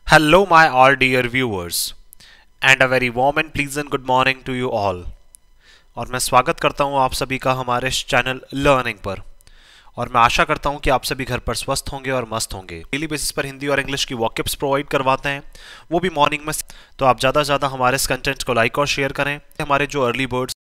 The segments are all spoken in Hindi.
Hello, my all dear viewers, and a very warm and pleasant good morning to you all. और मैं स्वागत करता हूं आप सभी का हमारे इस चैनल लर्निंग पर। और मैं आशा करता हूं कि आप सभी घर पर स्वस्थ होंगे और मस्त होंगे। डेली बेसिस पर हिंदी और इंग्लिश की वॉकअप्स प्रोवाइड करवाते हैं, वो भी मॉर्निंग में। तो आप ज़्यादा से ज़्यादा हमारे इस कंटेंट को लाइक और शेयर करें। हमारे जो अर्ली बर्ड्स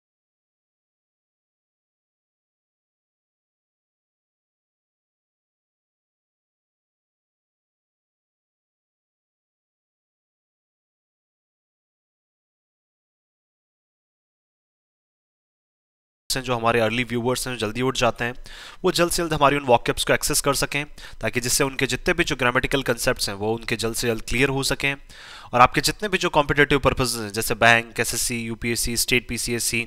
हैं, जो हमारे अर्ली व्यूवर्स हैं, जो जल्दी उठ जाते हैं, वो जल्द से जल्द हमारी उन वॉकअप्स को एक्सेस कर सकें, ताकि जिससे उनके जितने भी जो ग्रामेटिकल कंसेप्ट्स हैं वो उनके जल्द से जल्द क्लियर हो सकें। और आपके जितने भी जो कॉम्पिटेटिव पर्पसेस हैं, जैसे bank, SSC, UPSC, state PCSC,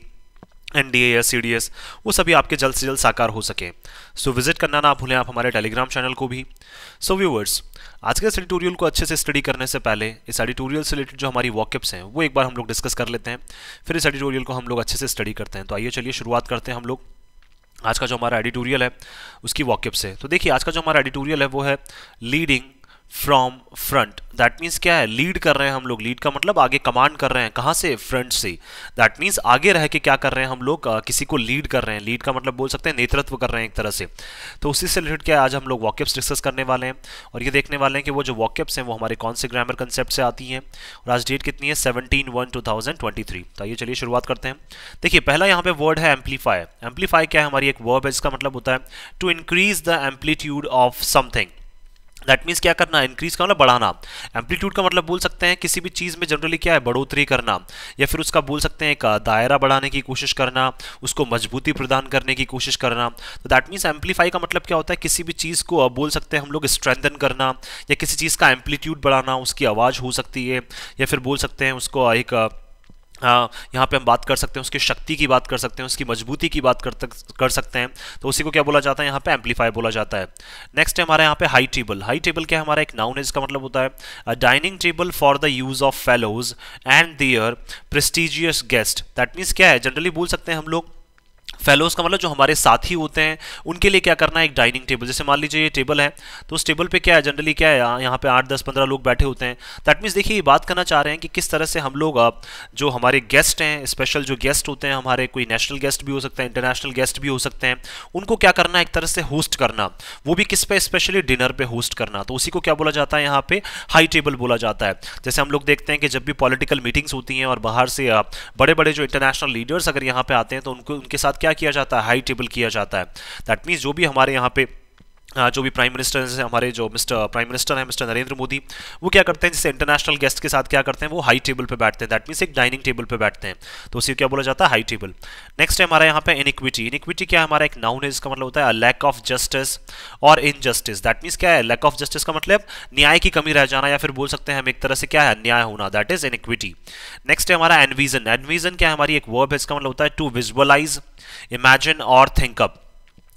NDA या सीडीएस, वो सभी आपके जल्द से जल्द साकार हो सके। सो विजिट करना ना भूलें आप हमारे टेलीग्राम चैनल को भी। सो व्यूअर्स, आज के इस एडिटोरियल को अच्छे से स्टडी करने से पहले इस एडिटोरियल से रिलेटेड जो हमारी वॉकअप्स हैं वो एक बार हम लोग डिस्कस कर लेते हैं, फिर इस एडिटोरियल को हम लोग अच्छे से स्टडी करते हैं। तो आइए चलिए शुरुआत करते हैं हम लोग आज का जो हमारा एडिटोरियल है उसकी वॉकअप से। तो देखिए, आज का जो हमारा एडिटोरियल है वो है leading from front. That means क्या है, लीड कर रहे हैं हम लोग। लीड का मतलब आगे कमांड कर रहे हैं, कहाँ से? फ्रंट से। दैट मीन्स आगे रह के क्या कर रहे हैं हम लोग, किसी को लीड कर रहे हैं। लीड का मतलब बोल सकते हैं नेतृत्व कर रहे हैं एक तरह से। तो उसी से रिलेटेड क्या है, आज हम लोग वॉकअप्स डिस्कस करने वाले हैं और ये देखने वाले हैं कि वो जो वॉकअप्स हैं वो हमारे कौन से ग्रामर कंसेप्ट से आती हैं। और आज डेट कितनी है? 17/1/2023। तो आइए चलिए शुरुआत करते हैं। देखिए, पहला यहाँ पे वर्ड है एम्पलीफाई। एम्पलीफाई क्या है? हमारी एक वर्ब है जिसका मतलब होता है to increase the amplitude of something. That means क्या करना? इंक्रीज का मतलब बढ़ाना। एम्पलीट्यूड का मतलब बोल सकते हैं किसी भी चीज़ में जनरली क्या है, बढ़ोतरी करना, या फिर उसका बोल सकते हैं एक दायरा बढ़ाने की कोशिश करना, उसको मजबूती प्रदान करने की कोशिश करना। तो दैट मीन्स एम्पलीफाई का मतलब क्या होता है? किसी भी चीज़ को बोल सकते हैं हम लोग स्ट्रेंथन करना, या किसी चीज़ का एम्पलीट्यूड बढ़ाना, उसकी आवाज़ हो सकती है, या फिर बोल सकते हैं उसको एक यहाँ पे हम बात कर सकते हैं उसकी शक्ति की बात कर सकते हैं, उसकी मजबूती की बात कर सकते हैं। तो उसी को क्या बोला जाता है? यहाँ पे एम्पलीफाई बोला जाता है। नेक्स्ट है हमारे यहाँ पे हाई टेबल। हाई टेबल क्या है? हमारा एक नाउन है जिसका मतलब होता है dining table for the use of fellows and their prestigious guest. That means क्या है? जनरली बोल सकते हैं हम लोग फेलोज का मतलब जो हमारे साथी होते हैं उनके लिए क्या करना है, एक डाइनिंग टेबल। जैसे मान लीजिए ये टेबल है, तो उस टेबल पे क्या है, जनरली क्या है, यहाँ पे 8 10 15 लोग बैठे होते हैं। दैट मीन्स देखिए, ये बात करना चाह रहे हैं कि किस तरह से हम लोग जो हमारे गेस्ट हैं, स्पेशल जो गेस्ट होते हैं हमारे, कोई नेशनल गेस्ट भी हो सकते हैं, इंटरनेशनल गेस्ट भी हो सकते हैं, उनको क्या करना है, एक तरह से होस्ट करना। वो भी किस पे? स्पेशली डिनर पे होस्ट करना। तो उसी को क्या बोला जाता है यहाँ पे? हाई टेबल बोला जाता है। जैसे हम लोग देखते हैं कि जब भी पॉलिटिकल मीटिंग्स होती हैं और बाहर से बड़े बड़े जो इंटरनेशनल लीडर्स अगर यहाँ पे आते हैं तो उनके साथ क्या किया जाता है? हाई टेबल किया जाता है। दैट मीन्स जो भी हमारे यहाँ पे जो भी प्राइम मिनिस्टर हैं, हमारे जो प्राइम मिनिस्टर हैं मिस्टर नरेंद्र मोदी, वो क्या करते हैं, जैसे इंटरनेशनल गेस्ट के साथ क्या करते हैं, वो हाई टेबल पे बैठते हैं। दैट मीन्स एक डाइनिंग टेबल पे बैठते हैं। तो उसी को क्या बोला जाता है? High table. नेक्स्ट है हमारा यहाँ पे इनइक्विटी। इनइक्विटी क्या है? हमारा एक नाउन है जिसका मतलब होता है लैक ऑफ जस्टिस और इनजस्टिस। दैट मीन्स क्या है? लैक ऑफ जस्टिस का मतलब न्याय की कमी रह जाना, या फिर बोल सकते हैं हम एक तरह से क्या है, अन्याय होना। That is iniquity. नेक्स्ट है हमारा एनविजन। एनविजन क्या है? हमारी एक वर्ब है जिसका मतलब होता है टू विजुअलाइज, इमेजिन और थिंक अप।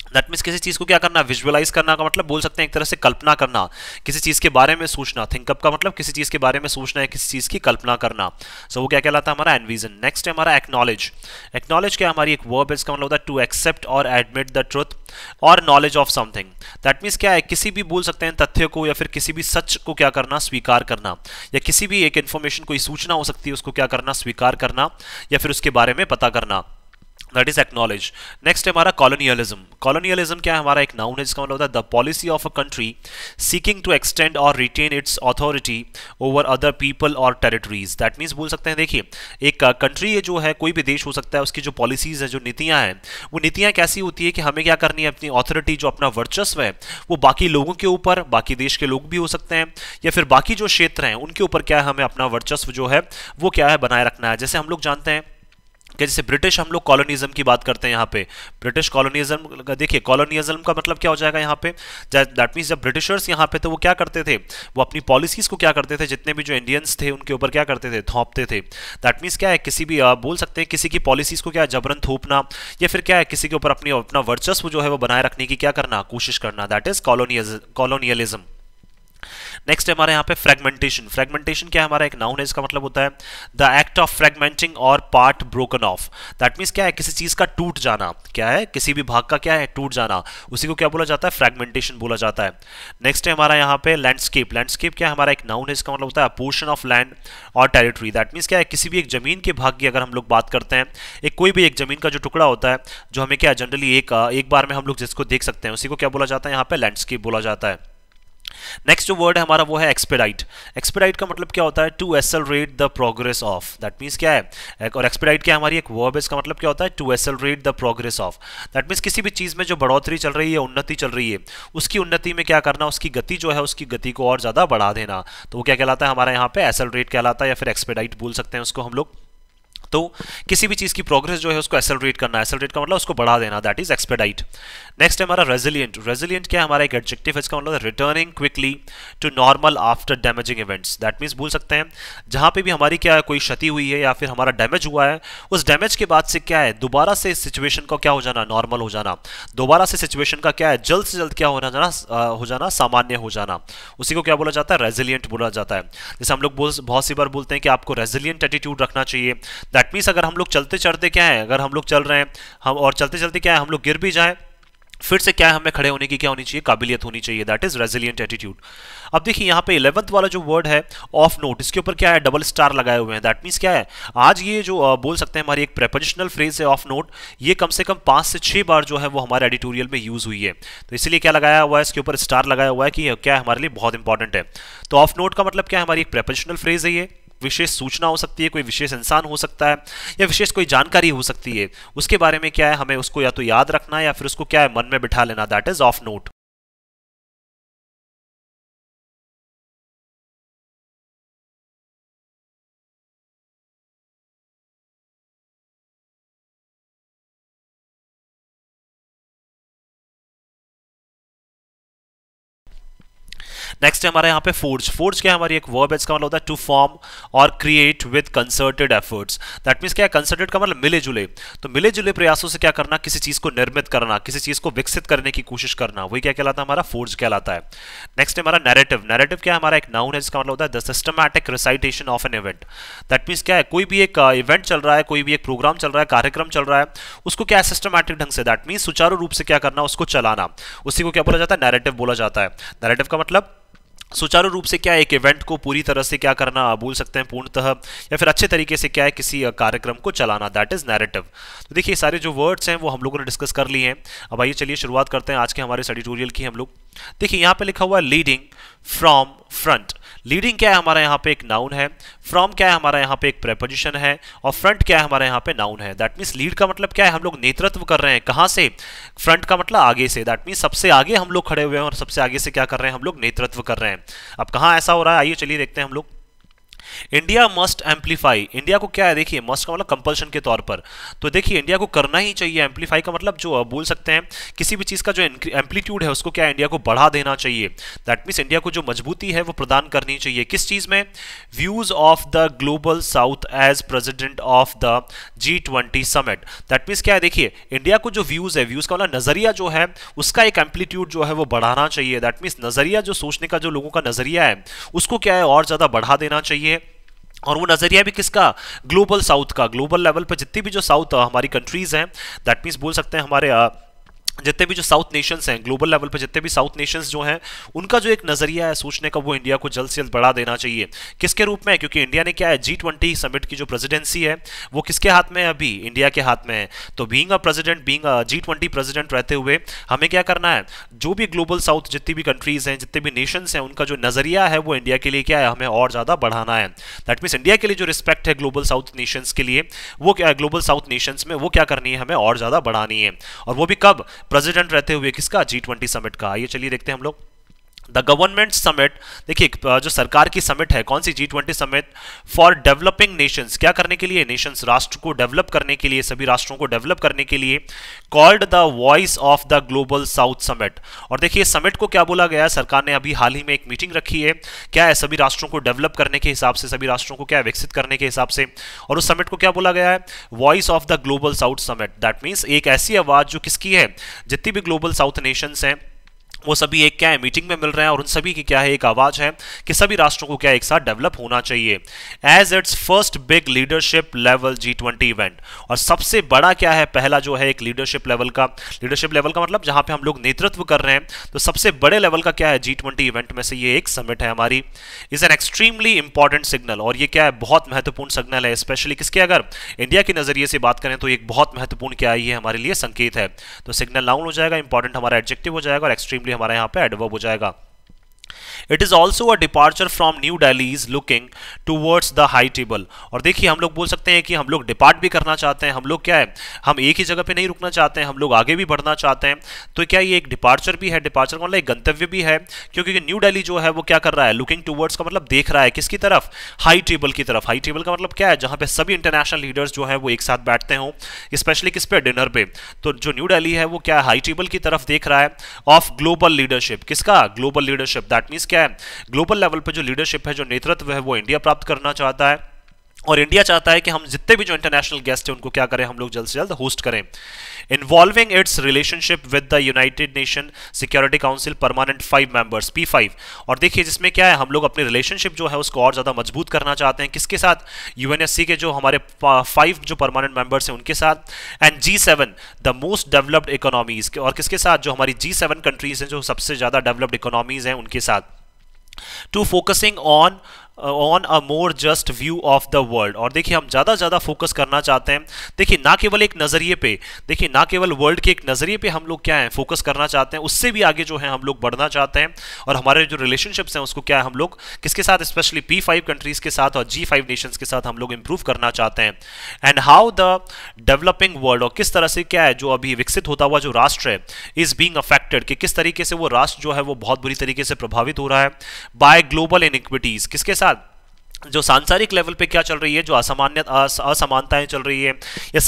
दैट मीन्स किसी चीज को क्या करना? विजुअलाइज करना का मतलब बोल सकते हैं एक तरह से कल्पना करना, किसी चीज के बारे में सोचना। थिंकअप का मतलब किसी चीज के बारे में सोचना है, किसी चीज की कल्पना करना। सो वो क्या कहलाता है? हमारा एनविजन। नेक्स्ट है हमारा एक्नॉलेज। एक्नॉलेज क्या है? हमारी एक वर्ब है इसका मतलब होता है टू एक्सेप्ट और एडमिट द ट्रुथ और knowledge of something. That means क्या है? किसी भी बोल सकते हैं तथ्य को, या फिर किसी भी सच को क्या करना? स्वीकार करना। या किसी भी एक इन्फॉर्मेशन, कोई सूचना हो सकती है, उसको क्या करना? स्वीकार करना, या फिर उसके बारे में पता करना। That is acknowledge. नेक्स्ट है हमारा कॉलोनियलिज्म। कॉलोनियलिज्म क्या है? हमारा एक नाउन है जिसका मतलब होता है the policy of a country seeking to extend और retain its authority over other people और टेरिटरीज। दैट मीन्स बोल सकते हैं, देखिए, एक कंट्री जो है, कोई भी देश हो सकता है, उसकी जो पॉलिसीज है, जो नीतियां हैं, वो नीतियां कैसी होती है कि हमें क्या करनी है, अपनी अथॉरिटी, जो अपना वर्चस्व है, वो बाकी लोगों के ऊपर, बाकी देश के लोग भी हो सकते हैं, या फिर बाकी जो क्षेत्र हैं उनके ऊपर क्या है, हमें अपना वर्चस्व जो है वो क्या है, बनाए रखना है। जैसे हम लोग जानते हैं कि जैसे ब्रिटिश, हम लोग कॉलोनिज्म की बात करते हैं यहाँ पे, ब्रिटिश कॉलोनिज्म। देखिए, कॉलोनिज्म का मतलब क्या हो जाएगा यहाँ पे? दैट मीन्स जब ब्रिटिशर्स यहाँ पे थे, वो क्या करते थे, वो अपनी पॉलिसीज को क्या करते थे, जितने भी जो इंडियंस थे उनके ऊपर क्या करते थे? थोपते थे। दैट मीन्स क्या है? किसी भी बोल सकते हैं किसी की पॉलिसीज को क्या जबरन थोपना, या फिर क्या है, किसी के ऊपर अपना वर्चस्व जो है वो बनाए रखने की क्या करना? कोशिश करना। That is colonialism. नेक्स्ट है हमारे यहाँ पे फ्रेगमेंटेशन। फ्रेगमेंटेशन क्या है, हमारा एक नाउन है, इसका मतलब होता है द एक्ट ऑफ फ्रेगमेंटिंग और part broken of. That means क्या है, किसी चीज का टूट जाना, क्या है, किसी भी भाग का क्या है, टूट जाना, उसी को क्या बोला जाता है, फ्रेगमेंटेशन बोला जाता है। नेक्स्ट है हमारा यहाँ पे लैंडस्केप। लैंडस्केप क्या है, हमारा एक नाउन है, इसका मतलब होता है पोर्शन ऑफ लैंड और टेरिटरी। दैट मीन्स क्या है, किसी भी एक जमीन के भाग की अगर हम लोग बात करते हैं, एक कोई भी एक जमीन का जो टुकड़ा होता है जो हमें क्या जनरली एक बार में हम लोग जिसको देख सकते हैं, उसी को क्या बोला जाता है, यहाँ पे लैंडस्केप बोला जाता है। नेक्स्ट जो वर्ड है हमारा वो है एक्सपेडाइट। एक्सपेडाइट का मतलब क्या होता है, to accelerate the progress of. That means क्या है, और एक्सपेडाइट क्या है, हमारी एक वर्ब है, इसका मतलब क्या होता है, to accelerate the progress of. That means किसी भी चीज में जो बढ़ोतरी चल रही है, उन्नति चल रही है, उसकी उन्नति में क्या करना, उसकी गति जो है, उसकी गति को और ज्यादा बढ़ा देना, तो वो क्या कहलाता है, हमारा यहाँ पे एक्सेलरेट कहलाता है, या फिर एक्सपेडाइट बोल सकते हैं उसको हम लोग। तो किसी भी चीज की प्रोग्रेस जो है उसको एक्सेलरेट करना, एक्सेलरेट का मतलब उसको बढ़ा देना, दैट इज एक्सपेडाइट। नेक्स्ट है हमारा रेजिलिएंट। रेजिलिएंट क्या है, हमारा एक एडजेक्टिव है, इसका मतलब returning quickly to normal after damaging events. That means बोल सकते हैं जहां पे भी हमारी क्या है, कोई क्षति हुई है या फिर हमारा डैमेज हुआ है, उस डैमेज के बाद से क्या है, दोबारा से सिचुएशन का क्या हो जाना, नॉर्मल हो जाना, दोबारा से सिचुएशन का क्या है, जल्द से जल्द क्या हो जाना, सामान्य हो जाना, उसी को क्या बोला जाता है, रेजिलिएंट बोला जाता है। जैसे हम लोग बहुत सी बार बोलते हैं कि आपको रेजिलिएंट एटीट्यूड रखना चाहिए। दैट मीन्स अगर हम लोग चलते चलते क्या है, अगर हम लोग चल रहे हैं हम और चलते चलते क्या है, हम लोग गिर भी जाए, फिर से क्या है, हमें खड़े होने की क्या होनी चाहिए, काबिलियत होनी चाहिए, दैट इज रेजिलिएंट एटीट्यूड। अब देखिए यहाँ पे 11th वाला जो वर्ड है ऑफ नोट, इसके ऊपर क्या है, डबल स्टार लगाए हुए हैं। दैट मीन्स क्या है, आज ये जो बोल सकते हैं हमारी एक प्रेपोजिशनल फ्रेज है ऑफ नोट, ये कम से कम 5 से 6 बार जो है वो हमारे एडिटोरियल में यूज हुई है, तो इसलिए क्या लगाया हुआ है, इसके ऊपर स्टार लगाया हुआ है कि क्या है, हमारे लिए बहुत इंपॉर्टेंट है। तो ऑफ नोट का मतलब क्या है, हमारी एक प्रेपोजिशनल फ्रेज है, ये विशेष सूचना हो सकती है, कोई विशेष इंसान हो सकता है, या विशेष कोई जानकारी हो सकती है, उसके बारे में क्या है, हमें उसको या तो याद रखना है या फिर उसको क्या है, मन में बिठा लेना, that is of note. Next है हमारे यहाँ पे फोर्ज। फोर्ज क्या है, हमारी एक वर्ब है, इसका मतलब होता है टू फॉर्म और create with concerted efforts. That means क्या है, कंसर्टेड का मतलब मिले जुले, तो मिले जुले प्रयासों से क्या करना, किसी चीज को निर्मित करना, किसी चीज को विकसित करने की कोशिश करना, वही क्या कहलाता है, हमारा फोर्ज कहलाता है। नेक्स्ट है हमारा नैरेटिव। नैरेटिव क्या है, हमारा एक नाउन है, जिसका मतलब होता है the systematic recitation of an event. That means क्या है, कोई भी एक इवेंट चल रहा है, कोई भी एक प्रोग्राम चल रहा है, कार्यक्रम चल रहा है, उसको क्या है, सिस्टमैटिक ढंग से, दैट मींस सुचारू रूप से क्या करना, उसको चलाना, उसी को क्या बोला जाता है, नैरेटिव बोला जाता है। नैरेटिव का मतलब सुचारू रूप से क्या एक इवेंट को पूरी तरह से क्या करना, बोल सकते हैं पूर्णतः या फिर अच्छे तरीके से क्या है, किसी कार्यक्रम को चलाना, दैट इज नैरेटिव। तो देखिए सारे जो वर्ड्स हैं वो हम लोगों ने डिस्कस कर लिए हैं। अब आइए चलिए शुरुआत करते हैं आज के हमारे एडिटोरियल की। हम लोग देखिए यहाँ पे लिखा हुआ है लीडिंग फ्रॉम फ्रंट। लीडिंग क्या है, हमारा यहाँ पे एक नाउन है, फ्रॉम क्या है, हमारा यहाँ पे एक प्रेपोजिशन है, और फ्रंट क्या है, हमारा यहाँ पे नाउन है। दैट मीन्स लीड का मतलब क्या है, हम लोग नेतृत्व कर रहे हैं, कहाँ से, फ्रंट का मतलब आगे से, दैट मीन्स सबसे आगे हम लोग खड़े हुए हैं और सबसे आगे से क्या कर रहे हैं, हम लोग नेतृत्व कर रहे हैं। अब कहाँ ऐसा हो रहा है, आइए चलिए देखते हैं हम लोग। India must amplify. इंडिया को क्या है, देखिए मस्ट का मतलब कंपल्शन के तौर पर, तो देखिए इंडिया को करना ही चाहिए। एम्पलीफाई का मतलब जो बोल सकते हैं किसी भी चीज का जो एम्पलीट्यूड है उसको क्या है, इंडिया को बढ़ा देना चाहिए। दैट मीन्स इंडिया को जो मजबूती है वो प्रदान करनी चाहिए, किस चीज में, views of the global south as president of the G20 summit. That means क्या है, देखिए इंडिया को जो व्यूज है, व्यूज का मतलब नजरिया जो है, उसका एक एम्पलीट्यूड जो है वो बढ़ाना चाहिए। दैट मीन्स नजरिया जो सोचने का जो लोगों का नजरिया है उसको क्या है, और ज्यादा बढ़ा देना चाहिए। और वो नजरिया भी किसका, ग्लोबल साउथ का। ग्लोबल लेवल पर जितनी भी जो साउथ हमारी कंट्रीज हैं, दैट मीन्स बोल सकते हैं हमारे जितने भी जो साउथ नेशंस हैं, ग्लोबल लेवल पर जितने भी साउथ नेशंस जो हैं, उनका जो एक नजरिया है सोचने का, वो इंडिया को जल्द से जल्द बढ़ा देना चाहिए। किसके रूप में, क्योंकि इंडिया ने क्या है, G20 समिट की जो प्रेसिडेंसी है वो किसके हाथ में है, अभी इंडिया के हाथ में है। तो being a president, being a G20 president रहते हुए हमें क्या करना है, जो भी ग्लोबल साउथ जितनी भी कंट्रीज हैं, जितने भी नेशंस हैं, उनका जो नजरिया है वो इंडिया के लिए क्या है, हमें और ज्यादा बढ़ाना है। दैट मीन्स इंडिया के लिए जो रिस्पेक्ट है ग्लोबल साउथ नेशंस के लिए, वो क्या है, ग्लोबल साउथ नेशंस में वो क्या करनी है, हमें और ज्यादा बढ़ानी है। और वो भी कब, प्रेसिडेंट रहते हुए किसका, G20 समिट का। आइए चलिए देखते हैं हम लोग। द गवर्नमेंट समिट, देखिए जो सरकार की समिट है, कौन सी, G20 summit for developing Nations, क्या करने के लिए, नेशंस, राष्ट्र को डेवलप करने के लिए, सभी राष्ट्रों को डेवलप करने के लिए, called the voice of the global south summit. और देखिए समिट को क्या बोला गया है, सरकार ने अभी हाल ही में एक मीटिंग रखी है, क्या है, सभी राष्ट्रों को डेवलप करने के हिसाब से, सभी राष्ट्रों को क्या है, विकसित करने के हिसाब से। और उस समिट को क्या बोला गया है, voice of the global south summit. That means एक ऐसी आवाज जो किसकी है, जितनी भी ग्लोबल साउथ नेशंस हैं वो सभी एक क्या है मीटिंग में मिल रहे हैं और उन सभी की क्या है एक आवाज है कि सभी राष्ट्रों को क्या एक साथ डेवलप होना चाहिए as it's first big leadership level G20 event. और सबसे बड़ा क्या है पहला जो है एक लीडरशिप लेवल का मतलब जहां पे हम लोग नेतृत्व कर रहे हैं, तो सबसे बड़े लेवल का क्या है G20 इवेंट में से ये एक समिट है हमारी। Is an extremely important signal, और ये क्या है बहुत महत्वपूर्ण सिग्नल है, स्पेशली किसके अगर इंडिया के नजरिए से बात करें तो एक बहुत महत्वपूर्ण क्या है ये हमारे लिए संकेत है। तो सिग्नल नाउन हो जाएगा, इंपॉर्टेंट हमारा एडजेक्टिव हो जाएगा और एक्सट्रीमली हमारे यहाँ पे एडवर्ब हो जाएगा। It is also a departure from new Delhi is looking towards the high table. और देखिए हम लोग बोल सकते हैं कि हम लोग डिपार्ट भी करना चाहते हैं, हम लोग क्या है हम एक ही जगह पे नहीं रुकना चाहते हैं, हम लोग आगे भी बढ़ना चाहते हैं। तो क्या ये एक डिपार्चर भी है, डिपार्चर का मतलब एक गंतव्य भी है, क्योंकि न्यू दिल्ली जो है वो क्या कर रहा है लुकिंग टूवर्ड्स का मतलब देख रहा है किसकी तरफ, हाई टेबल की तरफ। हाई टेबल का मतलब क्या है जहां पे सभी इंटरनेशनल लीडर्स जो है वो एक साथ बैठते हों, स्पेशली किस पे डिनर पे। तो जो न्यू दिल्ली है वो क्या हाई टेबल की तरफ देख रहा है ऑफ ग्लोबल लीडरशिप। किसका ग्लोबल लीडरशिप, दैट मींस क्या है ग्लोबल लेवल पे जो लीडरशिप है जो नेतृत्व है वो इंडिया प्राप्त करना चाहता है। और इंडिया चाहता है कि हम जितने भी जो इंटरनेशनल गेस्ट हैं उनको क्या करें हम लोग जल्द से जल्द होस्ट करें। Involving it's relationship with the United nation security council permanent 5 members P5। और देखिए जिसमें क्या है हम लोग अपनी रिलेशनशिप जो है उसको और ज्यादा मजबूत करना चाहते हैं, किसके साथ, UNSC के जो हमारे 5 जो परमानेंट मेंबर्स हैं उनके साथ। And G7 the most developed economies, और किसके साथ, जो हमारी G7 कंट्रीज हैं जो सबसे ज्यादा डेवलप्ड इकोनॉमीज हैं उनके साथ। To focusing on a more just view of the world. और देखिए हम ज्यादा फोकस करना चाहते हैं, देखिए ना केवल एक नजरिए पे, देखिए ना केवल वर्ल्ड के एक नजरिए पे हम लोग क्या है फोकस करना चाहते हैं, उससे भी आगे जो है हम लोग बढ़ना चाहते हैं। और हमारे जो रिलेशनशिप्स हैं उसको क्या है हम लोग किसके साथ, स्पेशली P5 कंट्रीज के साथ और G5 नेशंस के साथ हम लोग इंप्रूव करना चाहते हैं। And how the developing world, और किस तरह से क्या है जो अभी विकसित होता हुआ जो राष्ट्र है इज बीइंग अफेक्टेड, कि किस तरीके से वो राष्ट्र जो है वो बहुत बुरी तरीके से प्रभावित हो रहा है बाय ग्लोबल इनइक्विटीज। किसके साथ, जो सांसारिक लेवल पे क्या चल रही है, जो असमानताएं चल रही है, या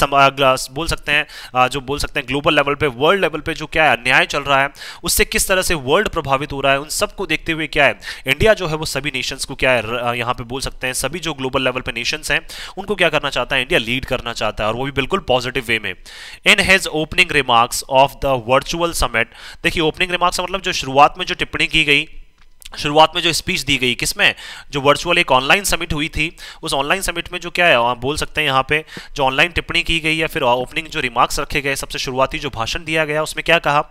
बोल सकते हैं ग्लोबल लेवल पे, वर्ल्ड लेवल पे जो क्या है अन्याय चल रहा है, उससे किस तरह से वर्ल्ड प्रभावित हो रहा है। उन सबको देखते हुए क्या है इंडिया जो है वो सभी नेशंस को क्या है यहाँ पे बोल सकते हैं सभी जो ग्लोबल लेवल पे नेशंस हैं उनको क्या करना चाहता है, इंडिया लीड करना चाहता है, और वो भी बिल्कुल पॉजिटिव वे में। In his opening remarks of the virtual summit, देखिए ओपनिंग रिमार्क्स मतलब जो शुरुआत में जो टिप्पणी की गई, शुरुआत में जो स्पीच दी गई, किसमें, जो वर्चुअल एक ऑनलाइन समिट हुई थी, उस ऑनलाइन समिट में जो क्या है बोल सकते हैं यहाँ पे जो ऑनलाइन टिप्पणी की गई या फिर ओपनिंग जो रिमार्क्स रखे गए, सबसे शुरुआती जो भाषण दिया गया उसमें क्या कहा,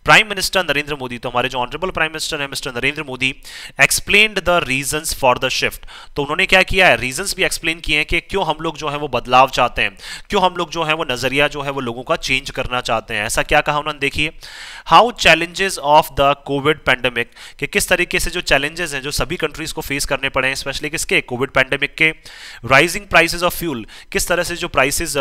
प्राइम मिनिस्टर नरेंद्र मोदी, तो हमारे जो ऑनरेबल प्राइम मिनिस्टर है mister Narendra Modi, explained the reasons for the shift. तो उन्होंने क्या किया है, रीजंस भी एक्सप्लेन किए हैं कि क्यों हम लोग जो है वो बदलाव चाहते हैं, क्यों हम लोग जो है वो नजरिया जो है वो लोगों का चेंज करना चाहते हैं। ऐसा क्या कहा उन्होंने, देखिए how challenges of the Covid pandemic, कि किस तरीके से जो चैलेंजेस हैं जो सभी कंट्रीज को फेस करने पड़े हैं, स्पेशली किसके, कोविड पैंडेमिक के। राइजिंग प्राइसेस ऑफ फ्यूल, किस तरह से जो प्राइसेस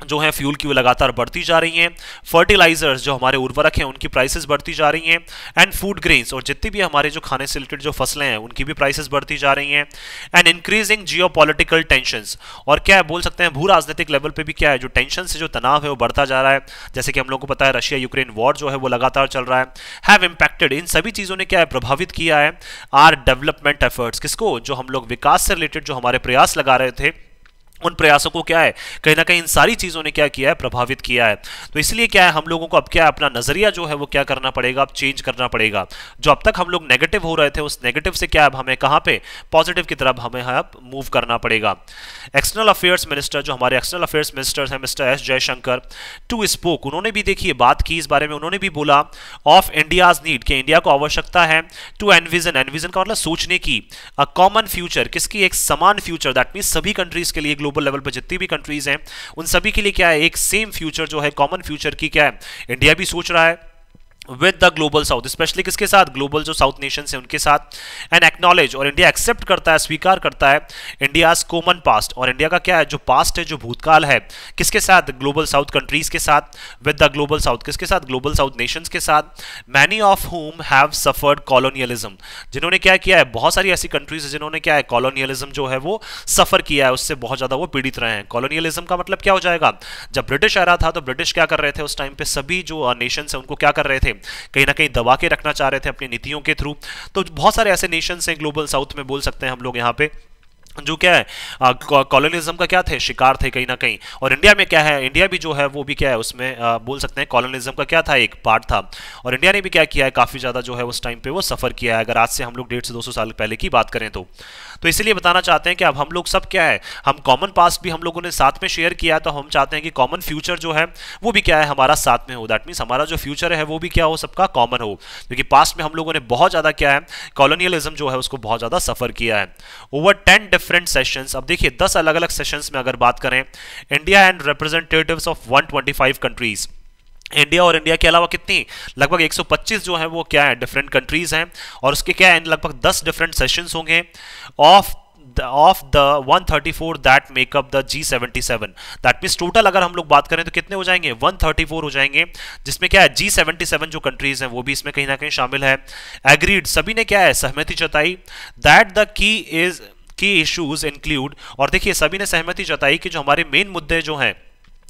जो है फ्यूल की वो लगातार बढ़ती जा रही हैं। फर्टिलाइजर्स, जो हमारे उर्वरक हैं उनकी प्राइसेस बढ़ती जा रही हैं। एंड फूड ग्रेन्स, और जितनी भी हमारे जो खाने से रिलेटेड जो फसलें हैं उनकी भी प्राइसेस बढ़ती जा रही हैं। एंड इंक्रीजिंग जियोपॉलिटिकल टेंशंस, और क्या है बोल सकते हैं भू राजनीतिक लेवल पे भी क्या है जो टेंशन से जो तनाव है वो बढ़ता जा रहा है, जैसे कि हम लोग को पता है रशिया यूक्रेन वॉर जो है वो लगातार चल रहा है। हैव इम्पैक्टेड, इन सभी चीजों ने क्या है प्रभावित किया है आर डेवलपमेंट एफर्ट्स, किसको, जो हम लोग विकास से रिलेटेड जो हमारे प्रयास लगा रहे थे उन प्रयासों को क्या है कहीं ना कहीं इन सारी चीजों ने क्या किया है प्रभावित किया है। तो इसलिए क्या है हम लोगों को अब क्या अपना नजरिया जो है वो क्या करना पड़ेगा, अब चेंज करना पड़ेगा। जो अब तक हम लोग नेगेटिव हो रहे थे उस नेगेटिव से क्या अब हमें कहां पे पॉजिटिव की तरफ हमें अब मूव करना पड़ेगा। एक्सटर्नल अफेयर्स मिनिस्टर, जो हमारे एक्सटर्नल अफेयर्स मिनिस्टर हैं mister S Jaishankar, too spoke, उन्होंने भी देखिए बात की इस बारे में, उन्होंने भी बोला ऑफ इंडियाज नीड, कि इंडिया को आवश्यकता है टू एनविजन, एनविजन का मतलब सोचने की, अ कॉमन फ्यूचर, किसकी, एक समान फ्यूचर, दैट मींस सभी कंट्रीज के लिए ग्लोबल लेवल पर जितनी भी कंट्रीज हैं उन सभी के लिए क्या है एक सेम फ्यूचर जो है कॉमन फ्यूचर की क्या है इंडिया भी सोच रहा है with the global south, specially किसके साथ, ग्लोबल जो साउथ नेशंस हैं उनके साथ। एंड एक्नॉलेज, और इंडिया एक्सेप्ट करता है, स्वीकार करता है इंडियाज कॉमन पास्ट, और इंडिया का क्या है जो पास्ट है जो भूतकाल है किसके साथ, ग्लोबल साउथ कंट्रीज के साथ, विद द ग्लोबल साउथ, किसके साथ, ग्लोबल साउथ नेशंस के साथ। मैनी ऑफ हुम हैव सफर्ड कॉलोनियलिज्म, जिन्होंने क्या किया है, बहुत सारी ऐसी कंट्रीज जिन्होंने क्या है कॉलोनियलिज्म जो है वो सफर किया है, उससे बहुत ज्यादा वो पीड़ित रहे हैं। कॉलोनियलिज्म का मतलब क्या हो जाएगा, जब ब्रिटिश एरा था तो ब्रिटिश क्या कर रहे थे उस टाइम पे, सभी जो नेशंस हैं उनको क्या कर रहे थे कहीं ना कहीं दबा के रखना चाह रहे थे अपनी नीतियों के थ्रू। तो बहुत सारे ऐसे नेशंस हैं ग्लोबल साउथ में बोल सकते हैं हम लोग यहाँ पे जो क्या है कॉलोनिज्म का क्या थे, शिकार थे कहीं ना कहीं। और इंडिया में क्या है, इंडिया भी जो है वो भी क्या है उसमें बोल सकते हैं कॉलोनिज्म का क्या था, एक पार्ट था। और इंडिया ने भी क्या किया है, काफी ज्यादा जो है उस टाइम पे वो सफर किया है, अगर आज से हम लोग 150 से 200 साल पहले की बात करें तो इसलिए बताना चाहते हैं कि अब हम लोग सब क्या है, हम कॉमन पास्ट भी हम लोगों ने साथ में शेयर किया, तो हम चाहते हैं कि कॉमन फ्यूचर जो है वो भी क्या है हमारा साथ में हो। दैट मीन्स हमारा जो फ्यूचर है वो भी क्या हो, सबका कॉमन हो, क्योंकि पास्ट में हम लोगों ने बहुत ज्यादा क्या है कॉलोनियलिज्म जो है उसको बहुत ज्यादा सफर किया है। ओवर 10 डिफरेंट सेशंस, अब देखिए 10 अलग अलग सेशंस में अगर बात करें, India and representatives of 125 countries, India और इंडिया के अलावा कितनी, लगभग 125 जो है वो क्या है डिफरेंट कंट्रीज हैं, और उसके क्या है लगभग 10 डिफरेंट सेशंस होंगे of the 134 that makeup the G77। That means total अगर हम लोग बात करें तो कितने हो जाएंगे, 134 हो जाएंगे, जिसमें क्या है G77 जो कंट्रीज हैं वो भी इसमें कहीं ना कहीं शामिल है। एग्रीड, सभी ने क्या है सहमति जताई, that the key issues include, और देखिए सभी ने सहमति जताई कि जो हमारे मेन मुद्दे जो हैं,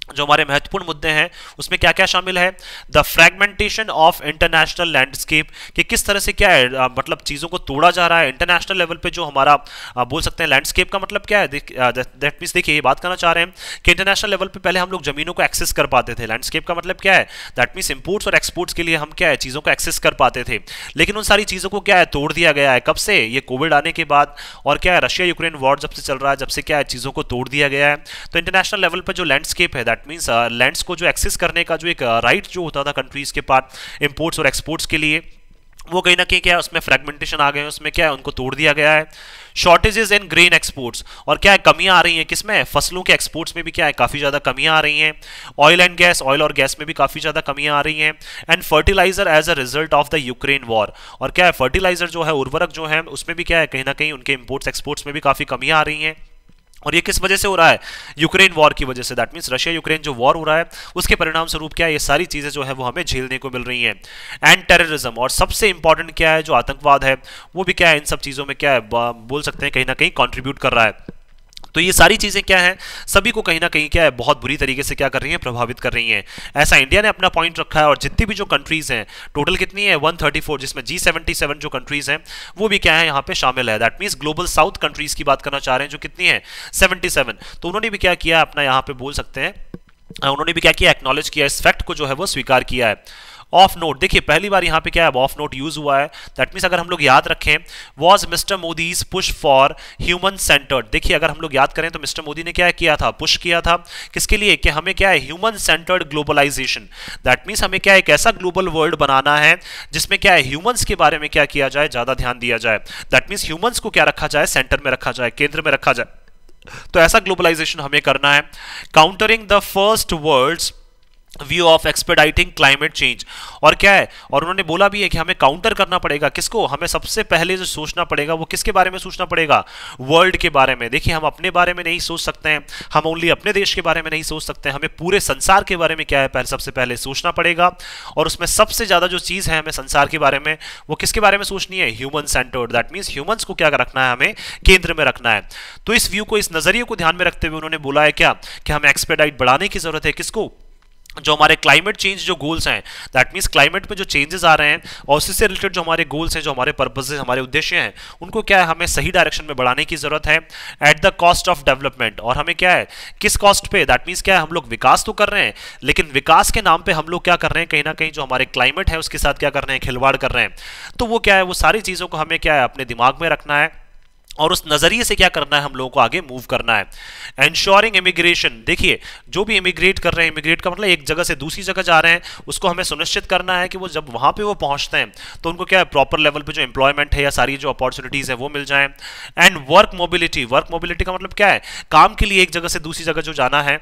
जो हमारे महत्वपूर्ण मुद्दे हैं उसमें क्या क्या शामिल है, the fragmentation of international landscape, कि किस तरह से क्या है मतलब चीज़ों को तोड़ा जा रहा है इंटरनेशनल लेवल पे, जो हमारा बोल सकते हैं लैंडस्केप का मतलब क्या है, दैट मीन्स देखिए ये बात करना चाह रहे हैं कि इंटरनेशनल लेवल पे पहले हम लोग जमीनों को एक्सेस कर पाते थे, लैंडस्केप का मतलब क्या है, दैट मीन्स इंपोर्ट्स और एक्सपोर्ट्स के लिए हम क्या है चीज़ों को एक्सेस कर पाते थे, लेकिन उन सारी चीज़ों को क्या है तोड़ दिया गया है, कब से, ये कोविड आने के बाद, और क्या है रशिया यूक्रेन वॉर जब से चल रहा है, जब से क्या है चीज़ों को तोड़ दिया गया है। तो इंटरनेशनल लेवल पर जो लैंडस्केप है, दैट मीन्स लैंड्स को जो एक्सेस करने का जो एक राइट जो होता था कंट्रीज के पास इंपोर्ट्स और एक्सपोर्ट्स के लिए, वो कहीं ना कहीं क्या है उसमें फ्रेगमेंटेशन आ गए हैं, उसमें क्या है उनको तोड़ दिया गया है। शॉर्टेजेस इन ग्रेन एक्सपोर्ट्स, और क्या है कमियां आ रही हैं किसमें, फसलों के एक्सपोर्ट्स में भी क्या है काफी ज्यादा कमियां आ रही हैं। ऑयल एंड गैस, ऑयल और गैस में भी काफी ज्यादा कमियां आ रही हैं। And fertiliser as a result of the Ukraine war, और क्या है फर्टिलाइजर जो है उर्वरक जो है उसमें भी क्या है कहीं ना कहीं उनके इंपोर्ट्स एक्सपोर्ट्स में भी काफी कमियां आ रही हैं। और ये किस वजह से हो रहा है, यूक्रेन वॉर की वजह से, दैट मींस रशिया यूक्रेन जो वॉर हो रहा है उसके परिणाम स्वरूप क्या है ये सारी चीजें जो है वो हमें झेलने को मिल रही हैं। एंड टेररिज्म, और सबसे इंपॉर्टेंट क्या है जो आतंकवाद है वो भी क्या है इन सब चीजों में क्या है बोल सकते हैं कहीं ना कहीं कंट्रीब्यूट कर रहा है। तो ये सारी चीजें क्या हैं सभी को कहीं ना कहीं क्या है बहुत बुरी तरीके से क्या कर रही हैं, प्रभावित कर रही हैं। ऐसा इंडिया ने अपना पॉइंट रखा है, और जितनी भी जो कंट्रीज हैं टोटल कितनी है 134, जिसमें G77 जो कंट्रीज हैं वो भी क्या है यहाँ पे शामिल है। That means global south countries की बात करना चाह रहे हैं जो कितनी है 77। तो उन्होंने भी क्या किया अपना यहाँ पे बोल सकते हैं उन्होंने भी क्या किया, एक्नॉलेज किया, इस फैक्ट को जो है वो स्वीकार किया है। ऑफ नोट, देखिए पहली बार यहां पे क्या है ऑफ नोट यूज हुआ है, दैट मींस अगर हम लोग याद रखें, was mister Modi's push for human centred. देखिए अगर हम लोग याद करें तो मिस्टर मोदी ने क्या किया था, पुश किया था किसके लिए, कि हमें क्या है human centred globalisation, that means हमें क्या है एक ऐसा ग्लोबल वर्ल्ड बनाना है जिसमें क्या है ह्यूमंस के बारे में क्या किया जाए, ज्यादा ध्यान दिया जाए। दैट मींस ह्यूमंस को क्या रखा जाए, सेंटर में रखा जाए, केंद्र में रखा जाए। तो ऐसा ग्लोबलाइजेशन हमें करना है। Countering the first world's view of expediting climate change, और क्या है, और उन्होंने बोला भी है कि हमें काउंटर करना पड़ेगा किसको, हमें सबसे पहले जो सोचना पड़ेगा वो किसके बारे में सोचना पड़ेगा, वर्ल्ड के बारे में। देखिए हम अपने बारे में नहीं सोच सकते हैं, हम ओनली अपने देश के बारे में नहीं सोच सकते हैं, हमें पूरे संसार के बारे में क्या है पहले सबसे पहले सोचना पड़ेगा। और उसमें सबसे ज्यादा जो चीज है हमें संसार के बारे में वो किसके बारे में सोचनी है, human centred, that means humans को क्या रखना है, हमें केंद्र में रखना है। तो इस व्यू को, इस नजरिए को ध्यान में रखते हुए उन्होंने बोला है क्या कि हमें एक्सपेडाइट बढ़ाने की जरूरत है किसको, जो हमारे क्लाइमेट चेंज जो गोल्स हैं, दैट मींस क्लाइमेट में जो चेंजेस आ रहे हैं और उससे रिलेटेड जो हमारे गोल्स हैं, जो हमारे पर्पसेस, हमारे उद्देश्य हैं, उनको क्या है हमें सही डायरेक्शन में बढ़ाने की जरूरत है at the cost of development. और हमें क्या है किस कॉस्ट पे, दैट मींस क्या है हम लोग विकास तो कर रहे हैं लेकिन विकास के नाम पे हम लोग क्या कर रहे हैं, कहीं ना कहीं जो हमारे क्लाइमेट है उसके साथ क्या कर रहे हैं, खिलवाड़ कर रहे हैं। तो वो क्या है, वो सारी चीजों को हमें क्या है अपने दिमाग में रखना है और उस नजरिए से क्या करना है, हम लोगों को आगे मूव करना है। एंश्योरिंग इमिग्रेशन, देखिए जो भी इमिग्रेट कर रहे हैं, इमिग्रेट का मतलब एक जगह से दूसरी जगह जा रहे हैं, उसको हमें सुनिश्चित करना है कि वो जब वहां पे वो पहुंचते हैं तो उनको क्या है प्रॉपर लेवल पे जो एम्प्लॉयमेंट है या सारी जो अपॉर्चुनिटीज है वो मिल जाए। And work mobility, work mobility का मतलब क्या है, काम के लिए एक जगह से दूसरी जगह जो जाना है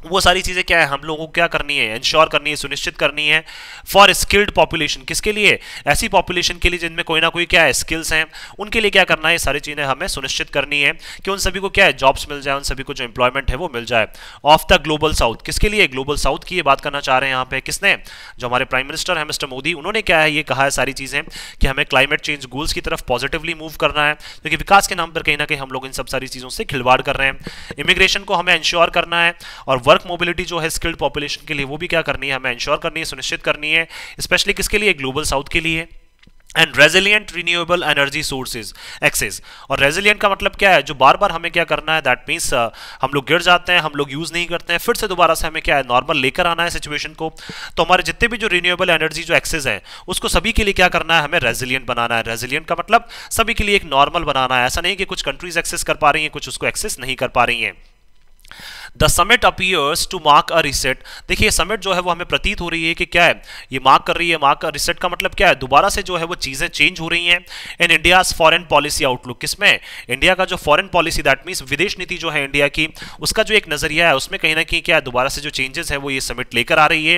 वो सारी चीजें क्या है हम लोगों को क्या करनी है, इंश्योर करनी है, सुनिश्चित करनी है। फॉर स्किल्ड पॉपुलेशन, किसके लिए, ऐसी पॉपुलेशन के लिए जिनमें कोई ना कोई क्या है स्किल्स हैं, उनके लिए क्या करना है, सारी चीजें हमें सुनिश्चित करनी है कि उन सभी को क्या है जॉब्स मिल जाए, उन सभी को जो एम्प्लॉयमेंट है वो मिल जाए। ऑफ द ग्लोबल साउथ, किसके लिए, ग्लोबल साउथ की ये बात करना चाह रहे हैं यहाँ पे किसने, जो हमारे प्राइम मिनिस्टर है मिस्टर मोदी, उन्होंने क्या है ये कहा है सारी चीजें कि हमें क्लाइमेट चेंज गोल्स की तरफ पॉजिटिवली मूव करना है, क्योंकि विकास के नाम पर कहीं ना कहीं हम लोग इन सब सारी चीजों से खिलवाड़ कर रहे हैं। इमिग्रेशन को हमें इंश्योर करना है और वर्क मोबिलिटी जो है स्किल्ड पॉपुलेशन के लिए वो भी क्या करनी है, हमें इंश्योर करनी है, सुनिश्चित करनी है, स्पेशली किसके लिए, ग्लोबल साउथ के लिए। And resilient renewable energy sources access. और रेजिलियंट का मतलब क्या है, जो बार बार हमें क्या करना है, दैट मीन्स हम लोग गिर जाते हैं, हम लोग यूज नहीं करते हैं, फिर से दोबारा से हमें क्या है, नॉर्मल लेकर आना है सिचुएशन को। तो हमारे जितने भी जो रिन्यूएबल एनर्जी जो एक्सेस है उसको सभी के लिए क्या करना है, हमें रेजिलियंट बनाना है। रेजिलियंट का मतलब सभी के लिए एक नॉर्मल बनाना है। ऐसा नहीं कि कुछ कंट्रीज एक्सेस कर पा रही हैं, कुछ उसको एक्सेस नहीं कर पा रही हैं। The summit appears to mark a reset. देखिए समिट जो है वो हमें प्रतीत हो रही है कि क्या है, ये मार्क कर रही है। मार्क रिसेट का मतलब क्या है, दोबारा से जो है वो चीजें चेंज हो रही हैं in India's foreign policy outlook. किसमें, इंडिया का जो फॉरेन पॉलिसी, दैट मींस विदेश नीति जो है इंडिया की, उसका जो एक नजरिया है उसमें कहीं ना कहीं क्या है, दोबारा से जो चेंजेस है वो ये समिट लेकर आ रही है।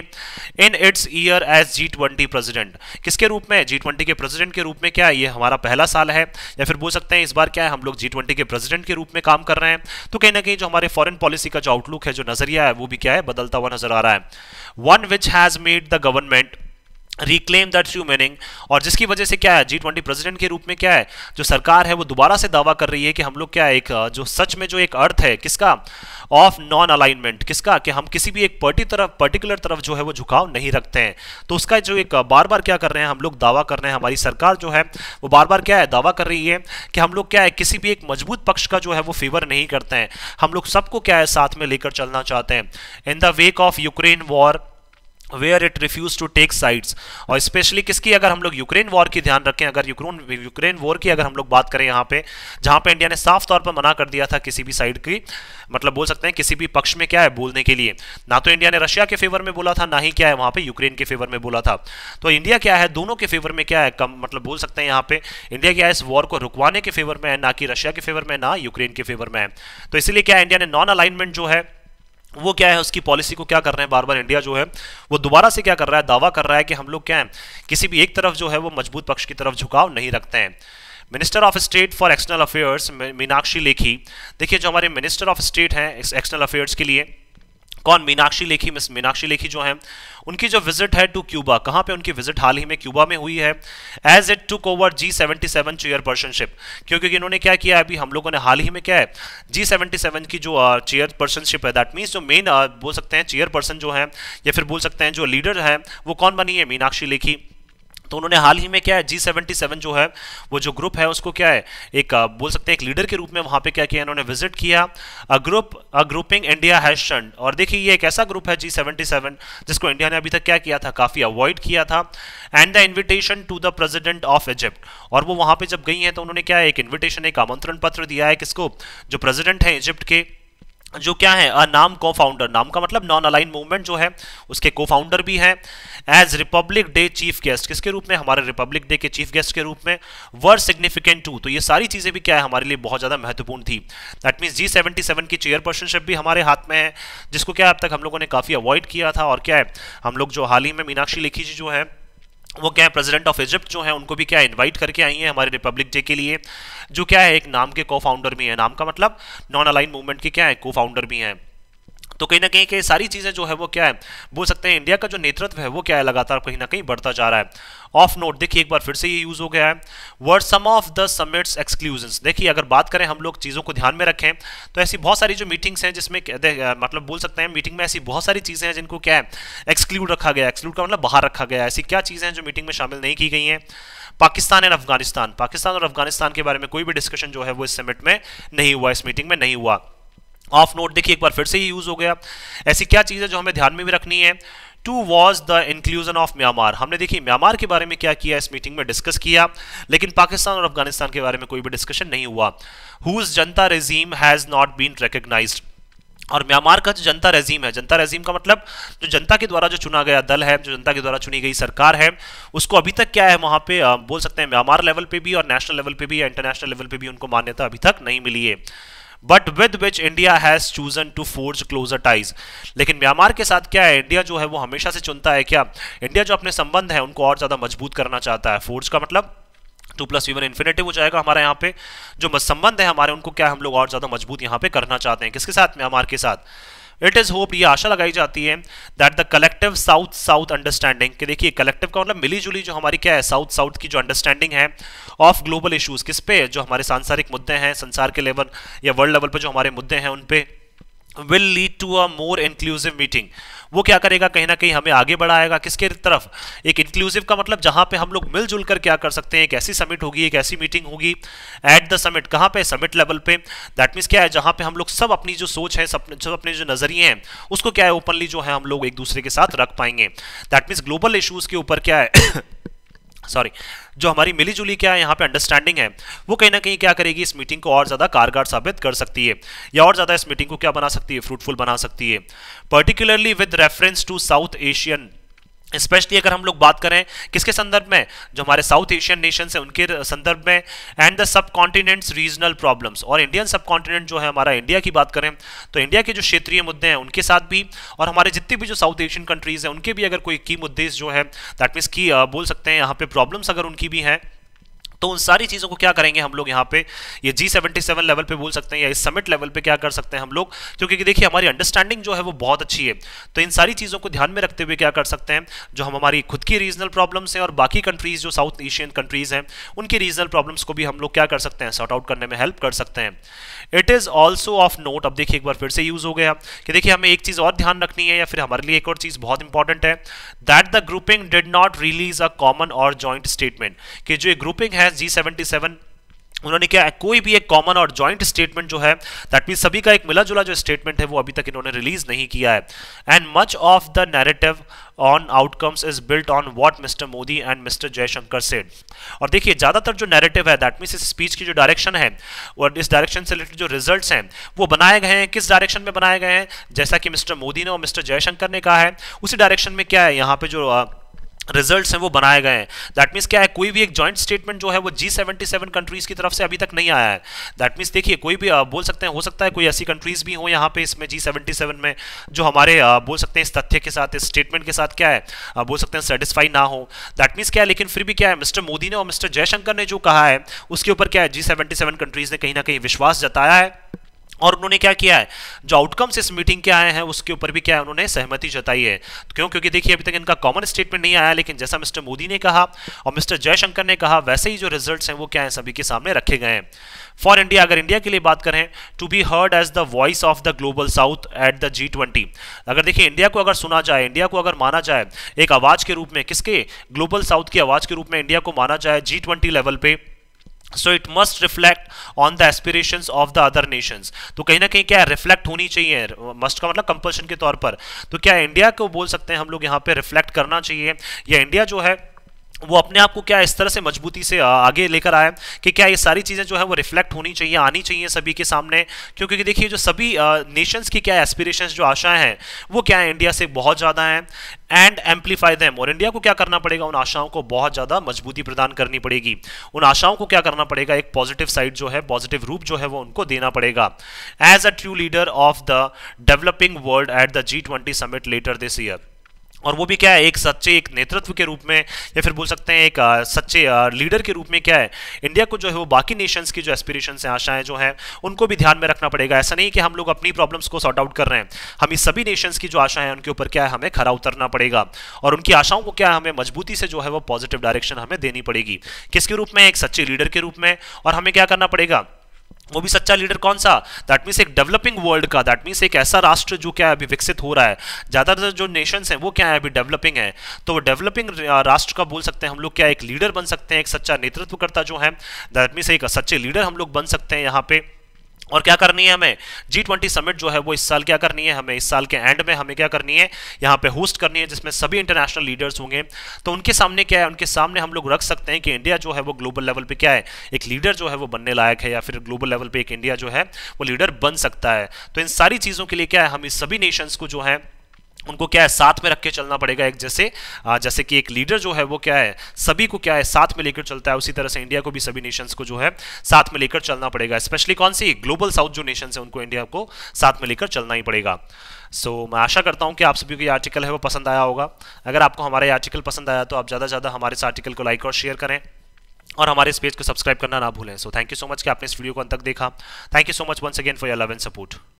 In its year as G20 president, किसके रूप में, G20 के प्रेसिडेंट के रूप में। क्या है, ये हमारा पहला साल है, या फिर बोल सकते हैं इस बार क्या है, हम लोग G20 के प्रेसिडेंट के रूप में काम कर रहे हैं। तो कहीं ना कहीं जो हमारे फॉरेन पॉलिसी का जो आउटलुक है, जो नजरिया है, वो भी क्या है, बदलता हुआ नजर आ रहा है। One which has made the government reclaim that true meaning, और जिसकी वजह से क्या है, G20 प्रेसिडेंट के रूप में क्या है, जो सरकार है वो दोबारा से दावा कर रही है कि हम लोग क्या है, एक जो सच में जो एक अर्थ है किसका, ऑफ नॉन अलाइनमेंट, किसका, कि हम किसी भी एक पर्टिकुलर तरफ जो है वो झुकाव नहीं रखते हैं। तो उसका जो एक बार बार क्या कर रहे हैं, हम लोग दावा कर रहे हैं, हमारी सरकार जो है वो बार बार क्या है, दावा कर रही है कि हम लोग क्या है, किसी भी एक मजबूत पक्ष का जो है वो फेवर नहीं करते हैं, हम लोग सबको क्या है साथ में लेकर चलना चाहते हैं। In the wake of Ukraine war where it refuse to take sides, और स्पेशली किसकी, अगर हम लोग यूक्रेन वॉर की ध्यान रखें, अगर यूक्रेन वॉर की अगर हम लोग बात करें यहाँ पे, जहाँ पे इंडिया ने साफ तौर पर मना कर दिया था किसी भी साइड की, मतलब बोल सकते हैं किसी भी पक्ष में क्या है बोलने के लिए। ना तो इंडिया ने रशिया के फेवर में बोला था, ना ही क्या है वहाँ पे यूक्रेन के फेवर में बोला था। तो इंडिया क्या है, दोनों के फेवर में क्या है, कम मतलब बोल सकते हैं यहाँ पे इंडिया क्या है, इस वॉर को रुकवाने के फेवर में है, ना कि रशिया के फेवर में, ना यूक्रेन के फेवर में है। तो इसीलिए क्या है, इंडिया ने नॉन अलाइनमेंट जो है वो क्या है, उसकी पॉलिसी को क्या कर रहे हैं, बार बार इंडिया जो है वो दोबारा से क्या कर रहा है, दावा कर रहा है कि हम लोग क्या है, किसी भी एक तरफ जो है वो मजबूत पक्ष की तरफ झुकाव नहीं रखते हैं। Minister of state for external affairs Meenakshi Lekhi, देखिए जो हमारे मिनिस्टर ऑफ स्टेट हैं एक्सटर्नल अफेयर्स के लिए, कौन, मीनाक्षी लेखी। मिस मीनाक्षी लेखी जो है, उनकी जो विजिट है टू क्यूबा, कहाँ पे उनकी विजिट हाल ही में क्यूबा में हुई है, as it took over G77 chairpersonship, क्योंकि इन्होंने क्या किया, अभी हम लोगों ने हाल ही में क्या है, G77 की जो चेयरपर्सनशिप है, दैट मीन्स जो मेन बोल सकते हैं चेयरपर्सन जो है, या फिर बोल सकते हैं जो लीडर है, वो कौन बनी है, मीनाक्षी लेखी। तो उन्होंने हाल ही में क्या है, G77 जो है वो जो ग्रुप है उसको क्या है, एक बोल सकते हैं एक लीडर के रूप में वहां पे क्या किया, इन्होंने विजिट किया। अ ग्रुपिंग इंडिया हैज शन्ड, और देखिए ये एक ऐसा ग्रुप है G77 जिसको इंडिया ने अभी तक क्या किया था, काफी अवॉइड किया था। And the invitation to the president of Egypt, और वो वहां पे जब गई हैं तो उन्होंने क्या है, एक इन्विटेशन, एक आमंत्रण पत्र दिया है किसको, जो प्रेसिडेंट है इजिप्ट के, जो क्या है, नाम को फाउंडर, नाम का मतलब नॉन अलाइन मूवमेंट जो है उसके को फाउंडर भी है। As republic day chief guest, किसके रूप में, हमारे रिपब्लिक डे के चीफ गेस्ट के रूप में। वर सिग्निफिकेंट टू, तो ये सारी चीजें भी क्या है, हमारे लिए बहुत ज्यादा महत्वपूर्ण थी। दैट मींस G77 की चेयरपर्सनशिप भी हमारे हाथ में है, जिसको क्या अब तक हम लोगों ने काफी अवॉइड किया था। और क्या है, हम लोग जो हाल ही में मीनाक्षी लेखी जी जो है वो क्या है, प्रेसिडेंट ऑफ इजिप्ट जो है उनको भी क्या इनवाइट करके आई हैं हमारे रिपब्लिक डे के लिए, जो क्या है एक नाम के को फाउंडर भी है, नाम का मतलब नॉन अलाइन मूवमेंट के क्या है, को फाउंडर भी हैं। तो कहीं ना कहीं के सारी चीजें जो है वो क्या है, बोल सकते हैं इंडिया का जो नेतृत्व है वो क्या है, लगातार कहीं ना कहीं बढ़ता जा रहा है। ऑफ नोट, देखिए एक बार फिर से ये यूज हो गया है word some of the summit's exclusions. देखिए अगर बात करें हम लोग चीजों को ध्यान में रखें तो ऐसी बहुत सारी जो मीटिंग्स हैं जिसमें मतलब बोल सकते हैं मीटिंग में ऐसी बहुत सारी चीजें हैं जिनको क्या है एक्सक्लूड रखा गया, एक्सक्लूड का मतलब बाहर रखा गया। ऐसी क्या चीजें हैं जो मीटिंग में शामिल नहीं की गई हैं। पाकिस्तान एंड अफगानिस्तान, पाकिस्तान और अफगानिस्तान के बारे में कोई भी डिस्कशन जो है वो इस समिट में नहीं हुआ, इस मीटिंग में नहीं हुआ। ऑफ नोट, देखिए एक बार फिर से ही यूज हो गया। ऐसी क्या चीजें जो हमें ध्यान में भी रखनी है। Two was the inclusion of Myanmar, हमने देखिए म्यांमार के बारे में क्या किया, इस मीटिंग में डिस्कस किया, लेकिन पाकिस्तान और अफगानिस्तान के बारे में कोई भी डिस्कशन नहीं हुआ। Whose junta regime has not been recognized, और म्यांमार का जो जनता रेजीम है, जनता रेजीम का मतलब जो जनता के द्वारा जो चुना गया दल है, जो जनता के द्वारा चुनी गई सरकार है, उसको अभी तक क्या है वहां पे बोल सकते हैं म्यांमार लेवल पे भी और नेशनल लेवल पे भी या इंटरनेशनल लेवल पे भी उनको मान्यता अभी तक नहीं मिली है। But with which India has chosen to forge closer ties, लेकिन म्यांमार के साथ क्या है, इंडिया जो है वो हमेशा से चुनता है क्या, इंडिया जो अपने संबंध है उनको और ज्यादा मजबूत करना चाहता है। फोर्ज का मतलब 2+V1 इन्फिनेटिव हो जाएगा हमारे यहाँ पे, जो संबंध है हमारे उनको क्या हम लोग और ज्यादा मजबूत यहाँ पे करना चाहते हैं, किसके साथ, म्यांमार के साथ। इट इज होप, ये आशा लगाई जाती है that the collective south south understanding, कि देखिए कलेक्टिव का मतलब मिली जुली जो हमारी क्या है साउथ साउथ की जो अंडरस्टैंडिंग है ऑफ ग्लोबल इश्यूज, किस पे, जो हमारे सांसारिक मुद्दे हैं, संसार के लेवल या वर्ल्ड लेवल पे जो हमारे मुद्दे हैं उन पे, will lead to a more inclusive meeting. वो क्या करेगा, कहीं ना कहीं हमें आगे बढ़ाएगा किसके तरफ, एक इंक्लूसिव का मतलब जहां पे हम लोग मिलजुल कर क्या कर सकते हैं, एक ऐसी समिट होगी, एक ऐसी मीटिंग होगी एट द समिट, कहां पे, समिट लेवल पे। दैट मीन्स क्या है, जहां पे हम लोग सब अपनी जो सोच है, सब अपने जो नजरिए हैं उसको क्या है ओपनली जो है हम लोग एक दूसरे के साथ रख पाएंगे। दैट मीन्स ग्लोबल इश्यूज के ऊपर क्या है सॉरी, जो हमारी मिलीजुली क्या है यहाँ पे अंडरस्टैंडिंग है, वो कहीं ना कहीं क्या करेगी, इस मीटिंग को और ज्यादा कारगर साबित कर सकती है, या और ज्यादा इस मीटिंग को क्या बना सकती है, फ्रूटफुल बना सकती है। Particularly with reference to South Asian, specially अगर हम लोग बात करें किसके संदर्भ में, जो हमारे साउथ एशियन नेशंस हैं उनके संदर्भ में, and the sub continents regional problems, और इंडियन सब कॉन्टिनेंट जो है हमारा इंडिया की बात करें तो इंडिया के जो क्षेत्रीय मुद्दे हैं उनके साथ भी, और हमारे जितने भी जो साउथ एशियन कंट्रीज हैं उनके भी अगर कोई की मुद्दे जो है, दैट मीन्स की बोल सकते हैं यहाँ पे प्रॉब्लम्स अगर उनकी भी हैं, तो उन सारी चीजों को क्या करेंगे हम लोग यहाँ पे, ये G77 लेवल पे बोल सकते हैं या इस समिट लेवल पे क्या कर सकते हैं हम लोग, क्योंकि देखिए हमारी अंडरस्टैंडिंग जो है वो बहुत अच्छी है, तो इन सारी चीजों को ध्यान में रखते हुए क्या कर सकते हैं, जो हम हमारी खुद की रीजनल प्रॉब्लम्स हैं और बाकी कंट्रीज जो साउथ एशियन कंट्रीज हैं उनकी रीजनल प्रॉब्लम्स को भी हम लोग क्या कर सकते हैं, सॉर्ट आउट करने में हेल्प कर सकते हैं। It is also of note, अब देखिए एक बार फिर से यूज हो गया कि देखिए हमें एक चीज और ध्यान रखनी है, या फिर हमारे लिए एक और चीज बहुत इंपॉर्टेंट है, that the grouping did not release a common और जॉइंट स्टेटमेंट, कि जो ग्रुपिंग है G77 उन्होंने क्या है, कोई भी एक कॉमन और जॉइंट स्टेटमेंट जो है, दैट मीन सभी का एक मिला जुला जो स्टेटमेंट है वो अभी तक इन्होंने रिलीज नहीं किया है। And much of the narrative on outcomes is built on what mister Modi and mister Jaishankar said, और देखिए ज्यादातर जो नैरेटिव है, दैट मीन्स इस स्पीच की जो डायरेक्शन है और इस डायरेक्शन से रिलेटेड जो रिजल्ट्स हैं वो बनाए गए हैं, किस डायरेक्शन में बनाए गए हैं, जैसा कि मिस्टर मोदी ने और मिस्टर जयशंकर ने कहा है उसी डायरेक्शन में क्या है यहाँ पे जो रिजल्ट्स हैं वो बनाए गए हैं। दैट मीन्स क्या है, कोई भी एक जॉइंट स्टेटमेंट जो है वो G77 कंट्रीज की तरफ से अभी तक नहीं आया है। दैट मीन्स देखिए कोई भी बोल सकते हैं, हो सकता है कोई ऐसी कंट्रीज भी हो यहाँ पे इसमें G77 में जो हमारे बोल सकते हैं इस तथ्य के साथ, इस स्टेटमेंट के साथ क्या है बोल सकते हैं सेटिस्फाई ना हो। दैट मीन्स क्या है, लेकिन फिर भी क्या है, मिस्टर मोदी ने और मिस्टर जयशंकर ने जो कहा है उसके ऊपर क्या है G77 कंट्रीज ने कहीं ना कहीं विश्वास जताया है, और उन्होंने क्या किया है, जो आउटकम्स इस मीटिंग के आए हैं उसके ऊपर भी क्या है उन्होंने सहमति जताई है। क्यों, क्योंकि देखिए अभी तक इनका कॉमन स्टेटमेंट नहीं आया, लेकिन जैसा मिस्टर मोदी ने कहा और मिस्टर जयशंकर ने कहा वैसे ही जो रिजल्ट्स हैं वो क्या है सभी के सामने रखे गए हैं। फॉर इंडिया, अगर इंडिया के लिए बात करें, to be heard as the voice of the global south at the G20, अगर देखिए इंडिया को अगर सुना जाए, इंडिया को अगर माना जाए एक आवाज के रूप में, किसके, ग्लोबल साउथ की आवाज के रूप में इंडिया को माना जाए G20 लेवल पे, so it must reflect on the aspirations of the other Nations, तो कहीं ना कहीं क्या रिफ्लेक्ट होनी चाहिए, मस्ट का मतलब कंपल्शन के तौर पर, तो क्या इंडिया को बोल सकते हैं हम लोग यहाँ पे रिफ्लेक्ट करना चाहिए, या इंडिया जो है वो अपने आप को क्या इस तरह से मजबूती से आगे लेकर आए कि क्या ये सारी चीजें जो है वो रिफ्लेक्ट होनी चाहिए, आनी चाहिए सभी के सामने, क्योंकि देखिए जो सभी नेशंस की क्या एस्पिरेशंस जो आशाएं हैं वो क्या है इंडिया से बहुत ज्यादा हैं, एंड एम्पलीफाई देम, और इंडिया को क्या करना पड़ेगा, उन आशाओं को बहुत ज्यादा मजबूती प्रदान करनी पड़ेगी, उन आशाओं को क्या करना पड़ेगा, एक पॉजिटिव साइड जो है, पॉजिटिव रूप जो है वो उनको देना पड़ेगा, as a true leader of the developing world at the G20 summit later this year, और वो भी क्या है एक सच्चे एक नेतृत्व के रूप में, या फिर बोल सकते हैं एक सच्चे लीडर के रूप में क्या है इंडिया को जो है वो बाकी नेशंस की जो एस्पिरेशंस हैं, आशाएं जो हैं उनको भी ध्यान में रखना पड़ेगा। ऐसा नहीं कि हम लोग अपनी प्रॉब्लम्स को सॉर्ट आउट कर रहे हैं, हम इस सभी नेशंस की जो आशाएं हैं उनके ऊपर क्या है हमें खरा उतरना पड़ेगा, और उनकी आशाओं को क्या है हमें मजबूती से जो है वो पॉजिटिव डायरेक्शन हमें देनी पड़ेगी, किसके रूप में, एक सच्चे लीडर के रूप में, और हमें क्या करना पड़ेगा, वो भी सच्चा लीडर कौन सा, दैट मीन्स एक डेवलपिंग वर्ल्ड का, दैट मीन्स एक ऐसा राष्ट्र जो क्या है अभी विकसित हो रहा है, ज्यादातर जो नेशंस हैं वो क्या है अभी डेवलपिंग है, तो वो डेवलपिंग राष्ट्र का बोल सकते हैं हम लोग क्या एक लीडर बन सकते हैं, एक सच्चा नेतृत्वकर्ता जो है, दैट मीन्स एक सच्चे लीडर हम लोग बन सकते हैं यहाँ पे। और क्या करनी है हमें, G20 समिट जो है वो इस साल क्या करनी है, हमें इस साल के एंड में हमें क्या करनी है, यहाँ पे होस्ट करनी है, जिसमें सभी इंटरनेशनल लीडर्स होंगे, तो उनके सामने क्या है, उनके सामने हम लोग रख सकते हैं कि इंडिया जो है वो ग्लोबल लेवल पे क्या है एक लीडर जो है वो बनने लायक है, या फिर ग्लोबल लेवल पे एक इंडिया जो है वो लीडर बन सकता है। तो इन सारी चीजों के लिए क्या है, हम इस सभी नेशंस को जो है उनको क्या है साथ में रख के चलना पड़ेगा, एक जैसे कि एक लीडर जो है वो क्या है सभी को क्या है साथ में लेकर चलता है, उसी तरह से इंडिया को भी सभी नेशंस को जो है साथ में लेकर चलना पड़ेगा, स्पेशली कौन सी, ग्लोबल साउथ जो नेशंस है उनको इंडिया को साथ में लेकर चलना ही पड़ेगा। मैं आशा करता हूं कि आप सभी को ये आर्टिकल है वो पसंद आया होगा। अगर आपको हमारा ये आर्टिकल पसंद आया तो आप ज़्यादा से ज़्यादा हमारे इस आर्टिकल को लाइक और शेयर करें, और हमारे इस पेज को सब्सक्राइब करना ना भूलें। So thank you so much कि आपने इस वीडियो को अंत तक देखा। Thank you so much once again for your love and support.